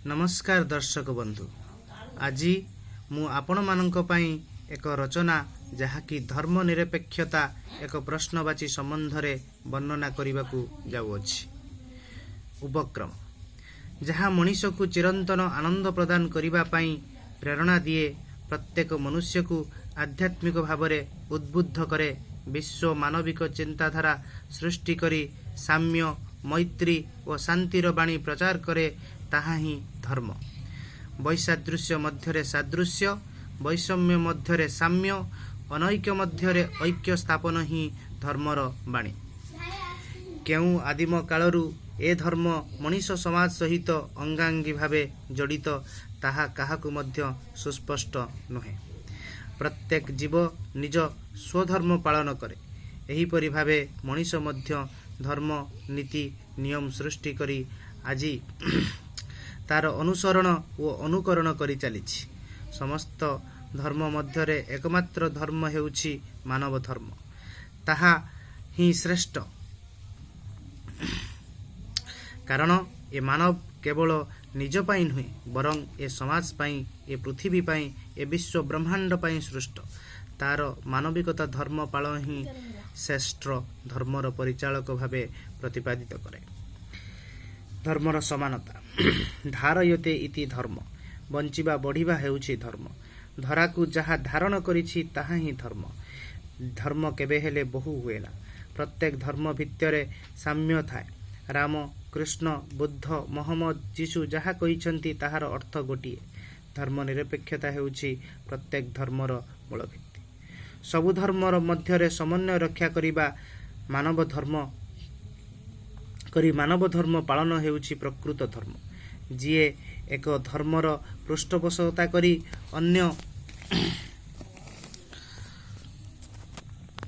नमस्कार दर्शक बंधु, आज मु आपण मानक पई एक रचना जहाँकि धर्मनिरपेक्षता एक प्रश्नवाची संबंध रे वर्णना करने जाऊँगी। उपक्रम जहाँ मनुष्य को चिरंतन आनंद प्रदान करने प्रेरणा दिए, प्रत्येक मनुष्य को आध्यात्मिक भाव में उद्बुद्ध करे, विश्व मानविक चिंताधारा सृष्टि करी साम्य मैत्री और शांतिर बाणी प्रचार करे, ताहा ही धर्म। वैसादृश्य मध्य सादृश्य, वैषम्य मध्य साम्य, अनैक्य मध्य ऐक्य स्थापन ही धर्मर बाणी। केउ आदिम कालरू ए धर्म मनीष समाज सहित अंगांगी भावे जड़ित ताहा काहाकू मध्य सुस्पष्ट नुहे। प्रत्येक जीव निज स्वधर्म पालन करे, एहीपरि भावे मनीष मध्य धर्म नीति नियम सृष्टि करी आज तार अनुसरण और अनुकरण करी चलीछि। समस्त धर्म मध्यरे एकमात्र धर्म हेउछि मानव धर्म, ताहा ही श्रेष्ठ। कारण ए मानव केवल निज पाई नुहे, बरं ए समाज पाई, ए पृथ्वी पाई, ए विश्व ब्रह्मांड पाई सृष्ट। तार मानविकता धर्म पालन ही श्रेष्ठ धर्मर परिचालक भावे प्रतिपादित करे। धर्मर समानता धारयते इति धर्म, बंचिबा बढ़िबा हेउछि धर्म। धराकू जहा धारण करिछि ताहा ही धर्म। धर्म केबे हेले बहु हुएना, प्रत्येक धर्म भित्तरे साम्य थाए। राम कृष्ण बुद्ध मोहम्मद जीशु जहा कहिछन्ति ताहार अर्थ गोटिए। धर्मनिरपेक्षता हेउछि प्रत्येक धर्मर मूलभित्ति। सबु धर्मर मध्यरे समन्वय रक्षा करिबा मानव धर्म पालन हेउछि प्रकृत धर्म। जिए एक धर्मर पृष्ठपोषकता करी अन्य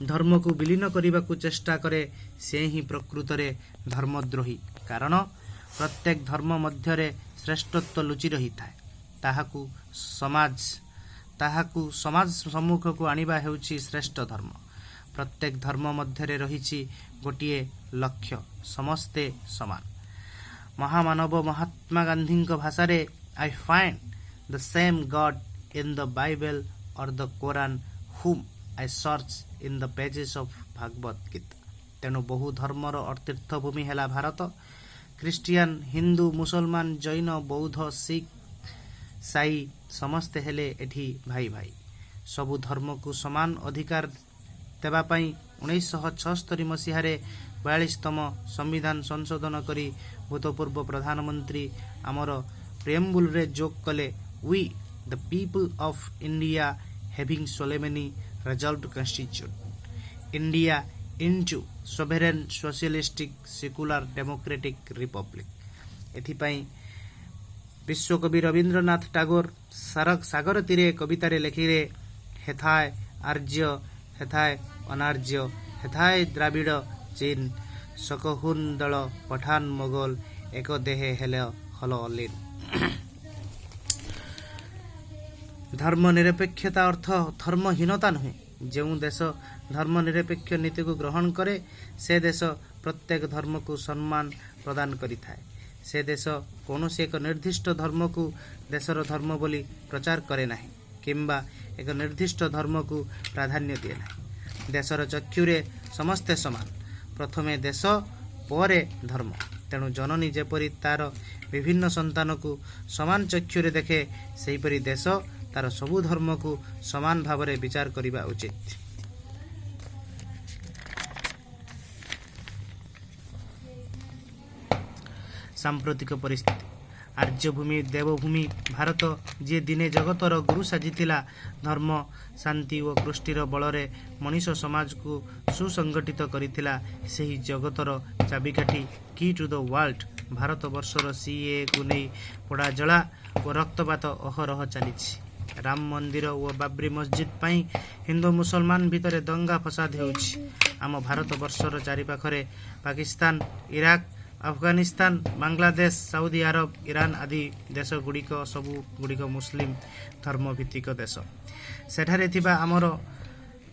धर्म को विलीन करने को चेष्टा करे, से ही प्रकृत रे धर्मद्रोही। कारण प्रत्येक धर्म मध्यरे श्रेष्ठत्व लुचि रही थाए। ताहाकू समाज सम्मुख को आनिबा हेउछि श्रेष्ठ धर्म। प्रत्येक धर्म मध्यरे रहिछि गोटिए लक्ष्य, समस्ते समान। महामानव महात्मा गांधी भाषा रे I find the same God in the Bible और the Koran whom I search in the pages of Bhagavad Gita. तेणु बहु धर्मर तीर्थभूमि है भारत। क्रिश्चियन हिंदू मुसलमान जैन बौद्ध सिख साई समस्ते हेले एठी भाई भाई। सबु धर्म को समान अधिकार देवाई 1976 मसीह 42तम संविधान संशोधन करी भूतपूर्व प्रधानमंत्री आमर प्रेमबुल रे जोक कले, we the people of India having solemnly resolved constitute India into sovereign socialistic secular democratic republic. एथिपाई विश्वकवि रवींद्रनाथ टैगोर सागर तीरे कवितारे लिखिरे, हेथाय आर्य हेथाय अनार्य, हेथाय द्राविड़ चीन, सकहुन दल पठान मोगल, एक देहे हेले हल अलीन। धर्मनिरपेक्षता अर्थ धर्महीनता नुहे। जो देश धर्मनिरपेक्ष नीति को ग्रहण करे, से देश प्रत्येक धर्म को सम्मान प्रदान करि थाए। से देश कौनसी एक निर्दिष्ट धर्म को देशर धर्म बोली प्रचार करे नाही, किंबा एक निर्दिष्ट धर्म को प्राधान्य दिए नाही। देशर चक्षुरे समस्ते समान, प्रथमे देश परे धर्म। तेणु जननी जेपरी तार विभिन्न संतान को समान चक्षुरे देखे, सेहीपरि देश तार सबु धर्म को समान भाव में विचार करने उचित। सांप्रतिक परिस्थिति आर्यभूमि देवभूमि भारत जी दिने जगतर गुरु साजिथिला, धर्म शांति और कृष्टिर बलरे मनीष समाज को सुसंगठित करिथिला। सेही जगतर चाबिकाठी की टू द वर्ल्ड भारत वर्षर सीए को नहीं पोड़ा जला और रक्तपात अहरह चलीछि। राम मंदिर और बाबरी मस्जिद पाई हिंदू मुसलमान भितर दंगा फसाद होउछि। आम भारत वर्षर चारिपाखरे पाकिस्तान, इराक, अफगानिस्तान, बांग्लादेश, सऊदी अरब, ईरान आदि देश गुड़िक सबु गुड़िक मुस्लिम धर्मभित्तिक देश। सेठारे थिबा आमर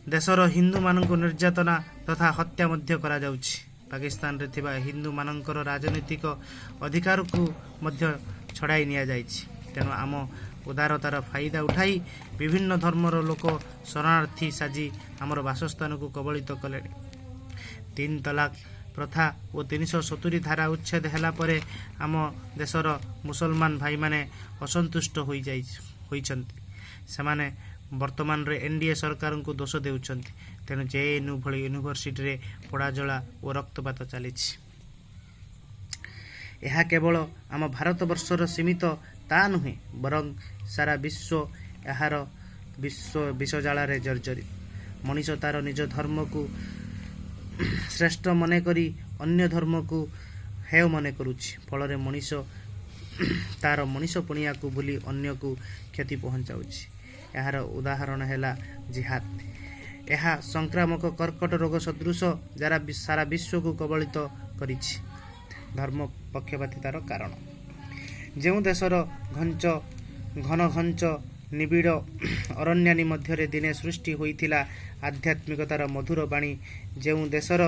देशर हिंदू मानंकु निर्यातना तथा हत्या मध्य करा जाउछि। पाकिस्तान रे थिबा हिंदू मानंकर राजनीतिक अधिकार को मध्य ଛଡ଼ାଇ ନିଆଯାଇଛି। ତେଣୁ ଆମ ଉଦାରତାର ଫାଇଦା ଉଠାଇ ବିଭିନ୍ନ ଧର୍ମର ଲୋକ ଶରଣାର୍ଥୀ ସାଜି ଆମର ବାସସ୍ଥାନକୁ କବଳିତ କଲେଣି। 3 ତଲାକ ପ୍ରଥା ଓ 370 ଧାରା ଉଚ୍ଛେଦ ହେଲା ପରେ ଆମ ଦେଶର ମୁସଲମାନ ଭାଇମାନେ ଅସନ୍ତୁଷ୍ଟ ହୋଇଛନ୍ତି। ସେମାନେ ବର୍ତ୍ତମାନର ଏନ୍ଡିଏ ସରକାରଙ୍କୁ ଦୋଷ ଦେଉଛନ୍ତି। ତେଣୁ JNU ଭଳି ୟୁନିଭର୍ସିଟିରେ ପୋଡ଼ାଜଳା ଓ ରକ୍ତପାତ ଚାଲିଛି। ଏହା କେବଳ ଆମ ଭାରତବର୍ଷର ସୀମିତ ତା ନୁହେଁ, ବରଂ ସାରା ବିଶ୍ୱ ଏହାର ବିଷଜାଳାରେ ଜର୍ଜରିତ। ମଣିଷ ତାର ନିଜ ଧର୍ମକୁ ଶ୍ରେଷ୍ଠ ମନେକରି ଅନ୍ୟ ଧର୍ମକୁ ହେୟ ମନେ କରୁଛି। ଫଳରେ ମଣିଷ ତାର ମଣିଷ ପଣିଆକୁ ଭୁଲି ଅନ୍ୟକୁ କ୍ଷତି ପହଞ୍ଚାଉଛି। ଏହାର ଉଦାହରଣ ହେଲା ଜିହାଦ। ଏହା ସଂକ୍ରାମକ କର୍କଟ ରୋଗ ସଦୃଶ ଯାରା ସାରା ବିଶ୍ୱକୁ କବଳିତ କରିଛି। ଧର୍ମ ପକ୍ଷପାତିତାର କାରଣ। ଯେଉଁ ଦେଶର ଘନ ଘଞ୍ଚ ନିବିଡ଼ ଅରଣ୍ୟାନୀ ମଧ୍ୟରେ ଦିନେ ସୃଷ୍ଟି ହୋଇଥିଲା ଆଧ୍ୟାତ୍ମିକତାର ମଧୁର ବାଣୀ, ଯେଉଁ ଦେଶର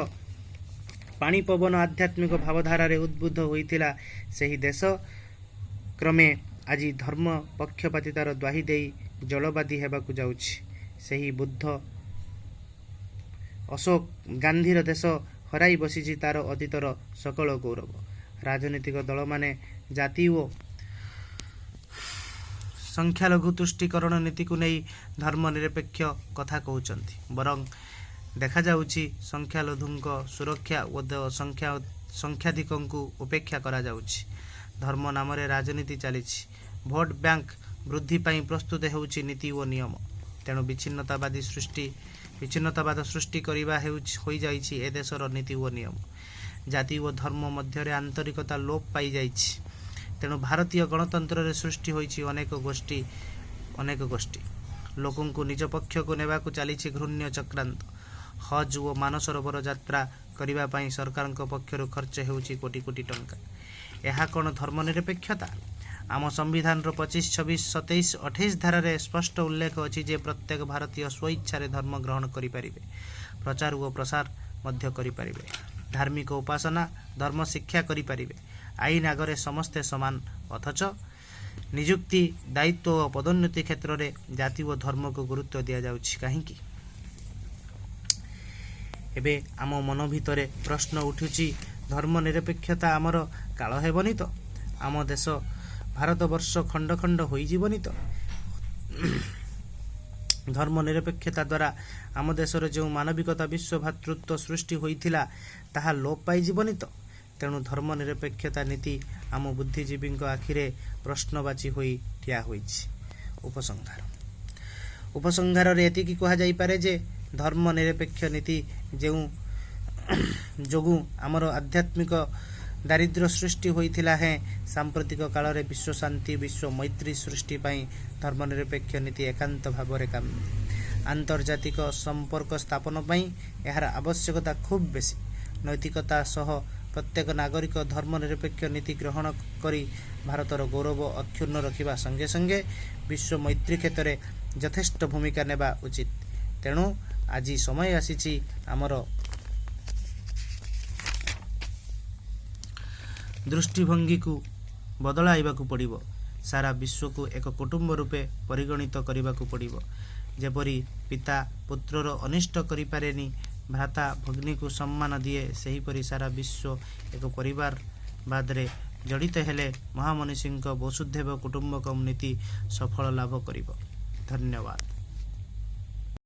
ପାଣି ପବନ ଆଧ୍ୟାତ୍ମିକ ଭାବଧାରାରେ ଉଦ୍ବୁଦ୍ଧ ହୋଇଥିଲା, ସେହି ଦେଶ କ୍ରମେ ଆଜି ଧର୍ମ ପକ୍ଷପାତିତାର ଦ୍ୱାହି ଦେଇ ଜଳବାଦୀ ହେବାକୁ ଯାଉଛି। ସେହି ବୁଦ୍ଧ ଅଶୋକ ଗାନ୍ଧୀର ଦେଶ ହରାଇ ବସିଛି ତାର ଅତୀତର ସକଳ ଗୌରବ। ରାଜନୈତିକ ଦଳମାନେ ଜାତି ଓ ସଂଖ୍ୟାଲଘୁ ତୁଷ୍ଟୀକରଣ ନୀତିକୁ ନେଇ ଧର୍ମ ନିରପେକ୍ଷ କଥା କହୁଛନ୍ତି, ବରଂ ଦେଖାଯାଉଛି ସଂଖ୍ୟାଲଘୁଙ୍କ ସୁରକ୍ଷା ଓ ସଂଖ୍ୟାଧିକଙ୍କୁ ଉପେକ୍ଷା କରାଯାଉଛି। ଧର୍ମ ନାମରେ ରାଜନୀତି ଚାଲିଛି। ଭୋଟ ବ୍ୟାଙ୍କ ବୃଦ୍ଧି ପାଇଁ ପ୍ରସ୍ତୁତ ହେଉଛି ନୀତି ଓ ନିୟମ। ତେଣୁ ବିଚ୍ଛିନ୍ନତାବାଦ ସୃଷ୍ଟି କରିବା ହୋଇଯାଇଛି ଏ ଦେଶର ନୀତି ଓ ନିୟମ। ଜାତି ଓ ଧର୍ମ ମଧ୍ୟରେ ଆନ୍ତରିକତା ଲୋପ ପାଇଯାଇଛି। ତେଣୁ ଭାରତୀୟ ଗଣତନ୍ତ୍ରରେ ସୃଷ୍ଟି ହୋଇଛି ଅନେକ ଗୋଷ୍ଠୀ। ଲୋକଙ୍କୁ ନିଜ ପକ୍ଷକୁ ନେବାକୁ ଚାଲିଛି ଘୃଣ୍ୟ ଚକ୍ରାନ୍ତ। ହଜ୍ ଓ ମାନସରୋବର ଯାତ୍ରା କରିବା ପାଇଁ ସରକାରଙ୍କ ପକ୍ଷରୁ ଖର୍ଚ୍ଚ ହେଉଛି କୋଟି କୋଟି ଟଙ୍କା। ଏହା କ'ଣ ଧର୍ମ ନିରପେକ୍ଷତା? ଆମ ସମ୍ବିଧାନର 25, 26, 27, 28 ଧାରାରେ ସ୍ପଷ୍ଟ ଉଲ୍ଲେଖ ଅଛି ଯେ ପ୍ରତ୍ୟେକ ଭାରତୀୟ ସ୍ୱଇଚ୍ଛାରେ ଧର୍ମ ଗ୍ରହଣ କରିପାରିବେ, ପ୍ରଚାର ଓ ପ୍ରସାର ମଧ୍ୟ କରିପାରିବେ, ଧାର୍ମିକ ଉପାସନା, ଧର୍ମ ଶିକ୍ଷା କରିପାରିବେ। ଆଇନ ଆଗରେ ସମସ୍ତେ ସମାନ, ଅଥଚ ନିଯୁକ୍ତି, ଦାୟିତ୍ୱ ଓ ପଦୋନ୍ନତି କ୍ଷେତ୍ରରେ ଜାତି ଓ ଧର୍ମକୁ ଗୁରୁତ୍ୱ ଦିଆଯାଉଛି କାହିଁକି? ଏବେ ଆମ ମନ ଭିତରେ ପ୍ରଶ୍ନ ଉଠୁଛି, ଧର୍ମ ନିରପେକ୍ଷତା ଆମର କାଳ ହେବନି ତ? ଆମ ଦେଶ ଭାରତବର୍ଷ ଖଣ୍ଡ ଖଣ୍ଡ ହୋଇଯିବନି ତ? ଧର୍ମ ନିରପେକ୍ଷତା ଦ୍ୱାରା ଆମ ଦେଶରେ ଯେଉଁ ମାନବିକତା, ବିଶ୍ୱ ଭ୍ରାତୃତ୍ୱ ସୃଷ୍ଟି ହୋଇଥିଲା, ତାହା ଲୋପ ପାଇଯିବନି ତ? ତେଣୁ ଧର୍ମ ନିରପେକ୍ଷତା ନୀତି ଆମ ବୁଦ୍ଧିଜୀବୀଙ୍କ ଆଖିରେ ପ୍ରଶ୍ନବାଚୀ ହୋଇ ଠିଆ ହୋଇଛି। ଉପସଂହାରରେ ଏତିକି କୁହାଯାଇପାରେ ଯେ ଧର୍ମ ନିରପେକ୍ଷ ନୀତି ଯୋଗୁଁ ଆମର ଆଧ୍ୟାତ୍ମିକ ଦାରିଦ୍ର୍ୟ ସୃଷ୍ଟି ହୋଇଥିଲା, ହେଁ ସାମ୍ପ୍ରତିକ କାଳରେ ବିଶ୍ୱ ଶାନ୍ତି, ବିଶ୍ୱ ମୈତ୍ରୀ ସୃଷ୍ଟି ପାଇଁ ଧର୍ମ ନିରପେକ୍ଷ ନୀତି ଏକାନ୍ତ ଭାବରେ କାମ୍ୟ। ଆନ୍ତର୍ଜାତିକ ସମ୍ପର୍କ ସ୍ଥାପନ ପାଇଁ ଏହାର ଆବଶ୍ୟକତା ଖୁବ୍ ବେଶୀ। ନୈତିକତା ସହ ପ୍ରତ୍ୟେକ ନାଗରିକ ଧର୍ମ ନିରପେକ୍ଷ ନୀତି ଗ୍ରହଣ କରି ଭାରତର ଗୌରବ ଅକ୍ଷୁଣ୍ଣ ରଖିବା ସଙ୍ଗେ ସଙ୍ଗେ ବିଶ୍ୱ ମୈତ୍ରୀ କ୍ଷେତ୍ରରେ ଯଥେଷ୍ଟ ଭୂମିକା ନେବା ଉଚିତ। ତେଣୁ ଆଜି ସମୟ ଆସିଛି ଆମର ଦୃଷ୍ଟିଭଙ୍ଗୀକୁ ବଦଳାଇବାକୁ ପଡ଼ିବ। ସାରା ବିଶ୍ୱକୁ ଏକ କୁଟୁମ୍ବ ରୂପେ ପରିଗଣିତ କରିବାକୁ ପଡ଼ିବ। ଯେପରି ପିତା ପୁତ୍ରର ଅନିଷ୍ଟ କରିପାରେନି, ଭ୍ରାତା ଭଗ୍ନୀକୁ ସମ୍ମାନ ଦିଏ, ସେହିପରି ସାରା ବିଶ୍ୱ ଏକ ପରିବାରବାଦରେ ଜଡ଼ିତ ହେଲେ ମହାମନୀଷୀଙ୍କ ବସୁଧୈବ କୁଟୁମ୍ବକମ୍ ନୀତି ସଫଳ ଲାଭ କରିବ। ଧନ୍ୟବାଦ।